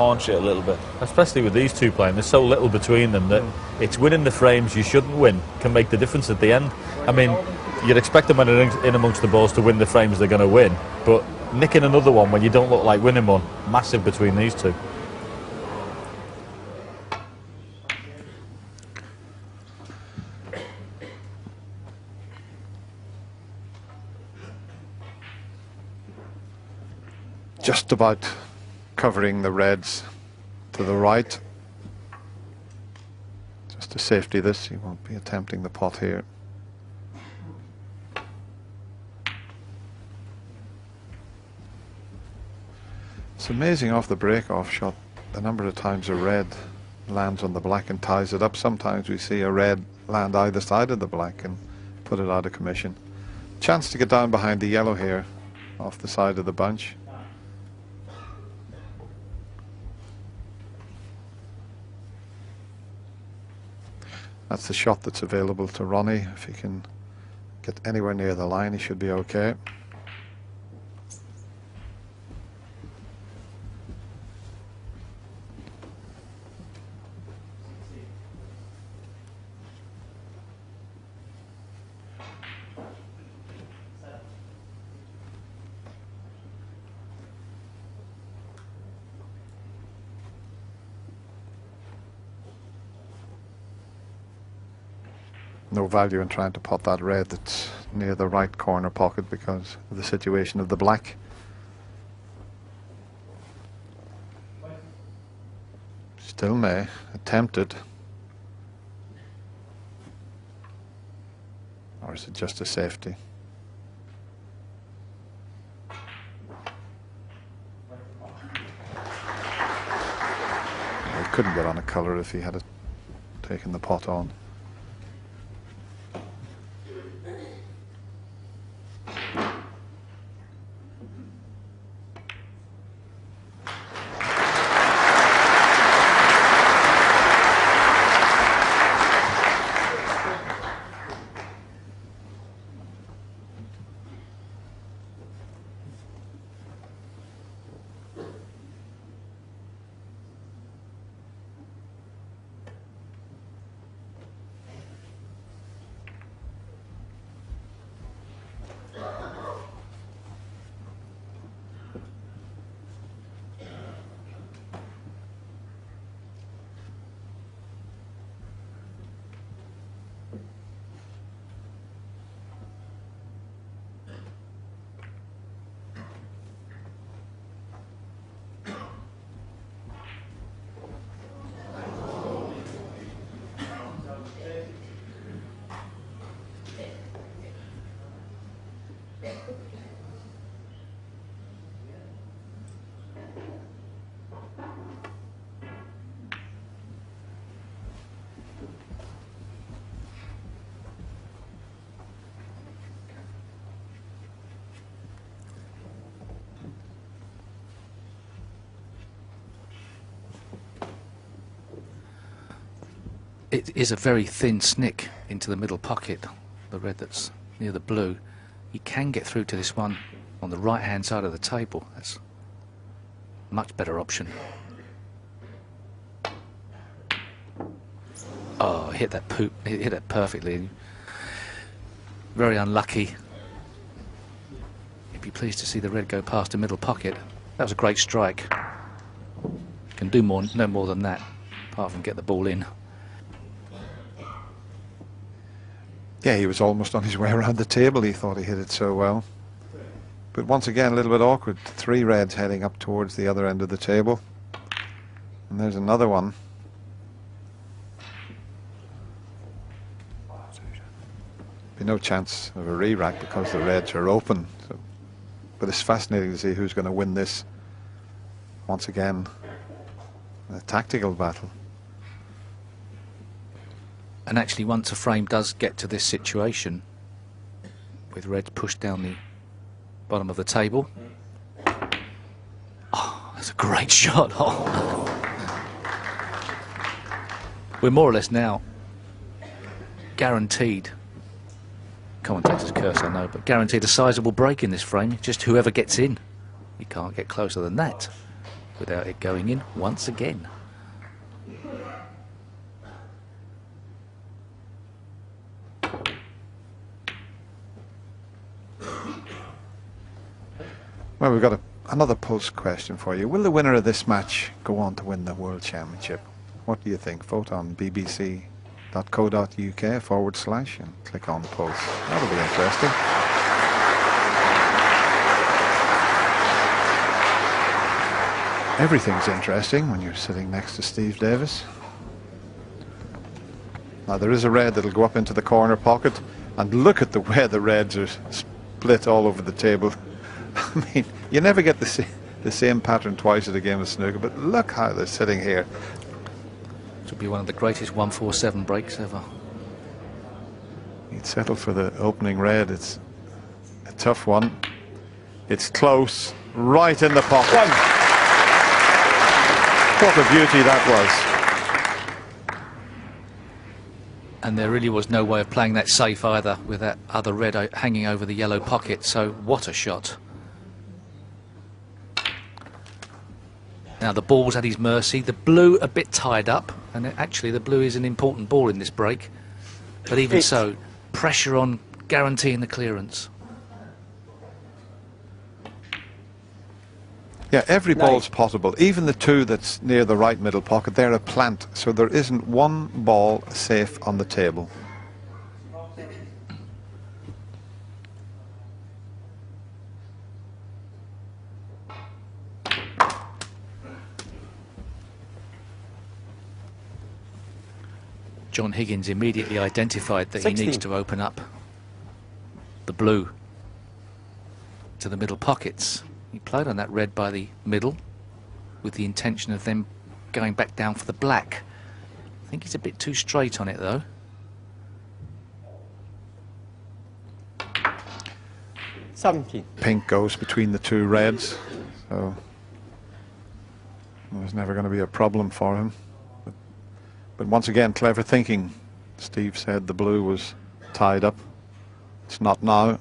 haunch it a little bit, especially with these two playing. There's so little between them that it's winning the frames you shouldn't win can make the difference at the end. I mean, you'd expect them when they're in amongst the balls to win the frames they're going to win, but nicking another one when you don't look like winning one, massive between these two. Just about covering the reds to the right. Just to safety this, he won't be attempting the pot here. It's amazing off the break-off shot the number of times a red lands on the black and ties it up. Sometimes we see a red land either side of the black and put it out of commission. Chance to get down behind the yellow here off the side of the bunch. That's the shot that's available to Ronnie. If he can get anywhere near the line, he should be okay. No value in trying to pot that red that's near the right corner pocket because of the situation of the black. Still may attempt it. Or is it just a safety? He couldn't get on a colour if he had taken the pot on. It is a very thin snick into the middle pocket, the red that's near the blue. You can get through to this one on the right hand side of the table. That's a much better option. Oh, hit that hit that perfectly. Very unlucky. You'd be pleased to see the red go past the middle pocket. That was a great strike. Can do no more than that, apart from get the ball in. Yeah, he was almost on his way around the table. He thought he hit it so well. But once again, a little bit awkward. Three reds heading up towards the other end of the table. And there's another one. Be no chance of a re-rack because the reds are open. So, but it's fascinating to see who's going to win this. Once again, a tactical battle. And actually, once a frame does get to this situation, with red pushed down the bottom of the table. Oh, that's a great shot. Oh. We're more or less now guaranteed, commentator's curse I know, but guaranteed a sizable break in this frame. Just whoever gets in. You can't get closer than that. without it going in once again. Well, we've got another post question for you. Will the winner of this match go on to win the World Championship? What do you think? Vote on bbc.co.uk/ and click on post. That'll be interesting. Everything's interesting when you're sitting next to Steve Davis. Now there is a red that'll go up into the corner pocket, and look at the way the reds are split all over the table. I mean, you never get the same pattern twice at a game of snooker, but look how they're sitting here. This will be one of the greatest 147 breaks ever. He'd settle for the opening red. It's a tough one. It's close, right in the pocket. What a beauty that was. And there really was no way of playing that safe either, with that other red hanging over the yellow pocket, so what a shot. Now the ball's at his mercy. The blue a bit tied up, and actually the blue is an important ball in this break. But even so, pressure on guaranteeing the clearance. Yeah, every ball's possible. Even the two that's near the right middle pocket, they're a plant, so there isn't one ball safe on the table. John Higgins immediately identified that 16. he needs to open up the blue to the middle pockets. He played on that red by the middle with the intention of them going back down for the black. I think he's a bit too straight on it though. Pink goes between the two reds, so there's never going to be a problem for him. But once again, clever thinking. Steve said the blue was tied up. It's not now.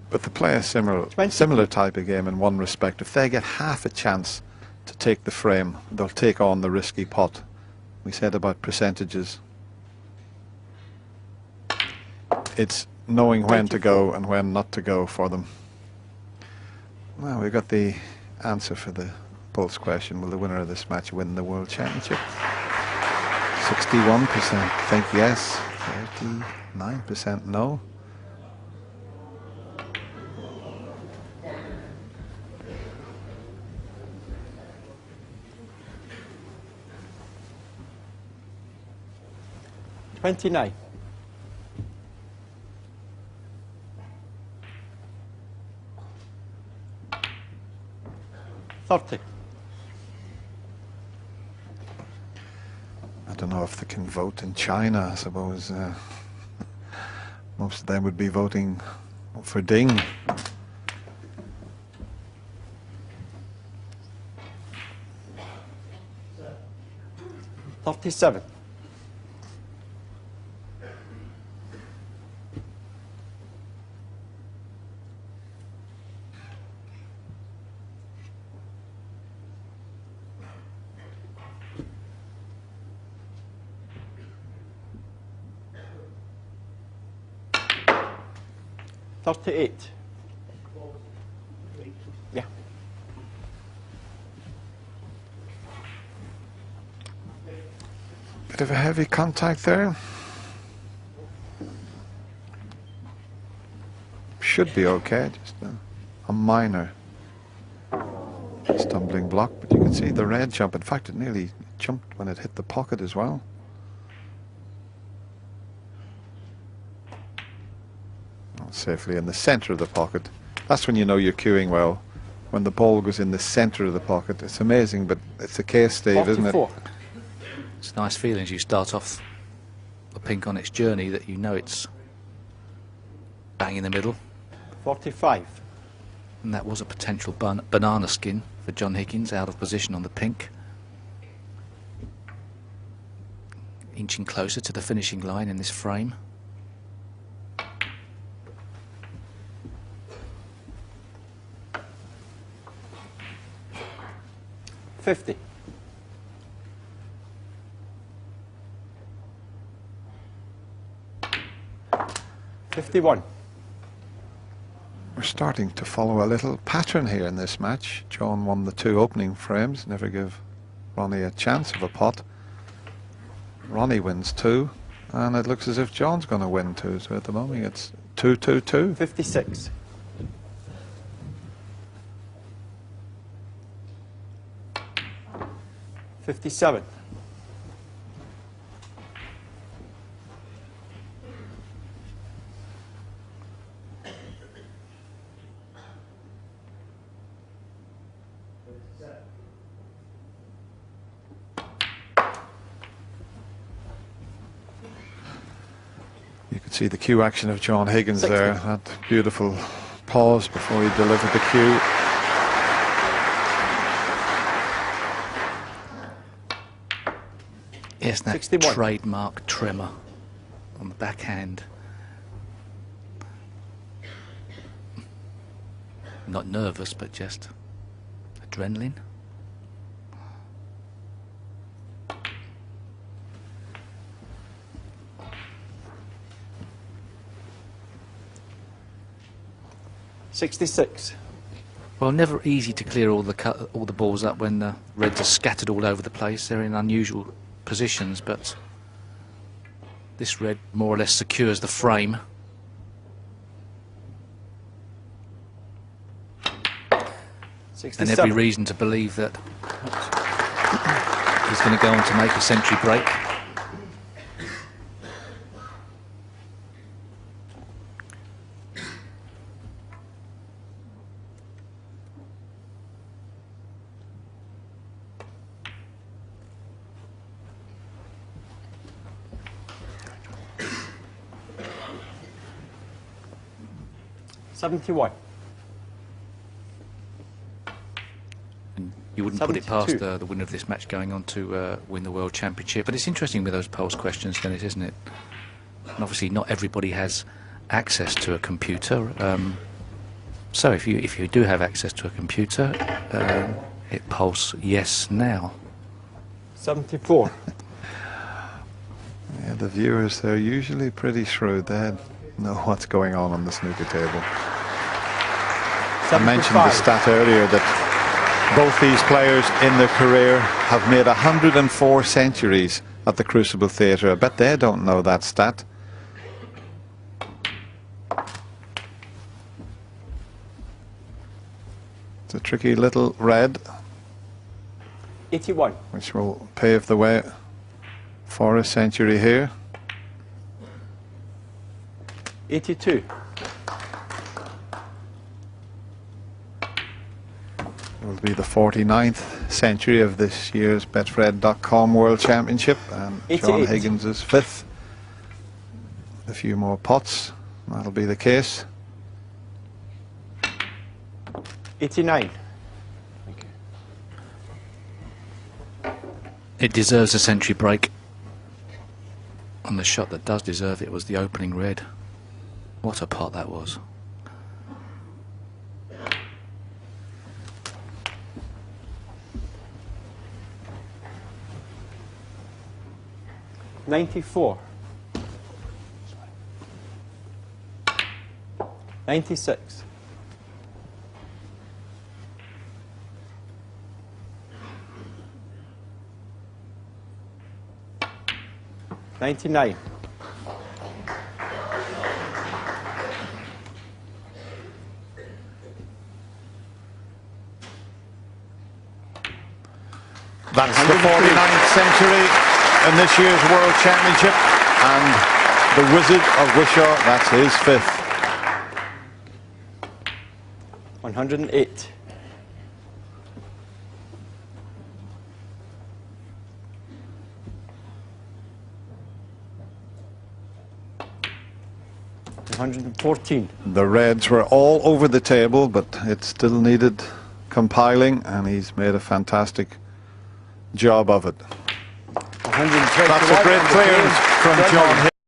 But they play a similar type of game in one respect. If they get half a chance to take the frame, they'll take on the risky pot. We said about percentages. It's knowing when to go and when not to go for them. Well, we got the answer for the pulse question. Will the winner of this match win the World Championship? 61% think yes, 39% no. $29. 30. I don't know if they can vote in China. I suppose most of them would be voting for Ding. $37. 38. Yeah. Bit of a heavy contact there. Should be okay, just a minor stumbling block, but you can see the red jump. In fact, it nearly jumped when it hit the pocket as well. Safely in the center of the pocket. That's when you know you're cueing well, when the ball goes in the center of the pocket. It's amazing, but it's a case, Steve, 44. isn't it? It's a nice feeling as you start off the pink on its journey that you know it's bang in the middle. 45. And that was a potential banana skin for John Higgins, out of position on the pink. inching closer to the finishing line in this frame. $50. $51. We're starting to follow a little pattern here in this match. John won the 2 opening frames, never give Ronnie a chance of a pot. Ronnie wins 2, and it looks as if John's going to win 2. So at the moment it's 2-2-2. 56. $57. You could see the cue action of John Higgins 60. there. That beautiful pause before he delivered the cue. Yes, that 61. trademark tremor on the backhand. Not nervous, but just adrenaline. $66. Well, never easy to clear all the balls up when the reds are scattered all over the place. They're in unusual positions, but this red more or less secures the frame. And every reason to believe that he's going to go on to make a century break. $71. And you wouldn't put it past 72. the winner of this match going on to win the World Championship. But it's interesting with those polls questions, Dennis, isn't it? And obviously not everybody has access to a computer. So if you do have access to a computer, hit pulse yes now. 74. Yeah, the viewers, they're usually pretty shrewd. They know what's going on the snooker table. I mentioned the 75. stat earlier that both these players in their career have made 104 centuries at the Crucible Theatre. I bet they don't know that stat. It's a tricky little red, 81. which will pave the way for a century here. 82. It will be the 49th century of this year's Betfred.com World Championship, and John 88. Higgins is 5th. A few more pots, that'll be the case. 89. It deserves a century break. And the shot that does deserve it was the opening red. What a pot that was. $94. 96. 99. That's the 49th century in this year's World Championship, and the Wizard of Wishaw, that's his 5th. 108. $114. The reds were all over the table, but it still needed compiling, and he's made a fantastic job of it. That's a great clearance from John Hill.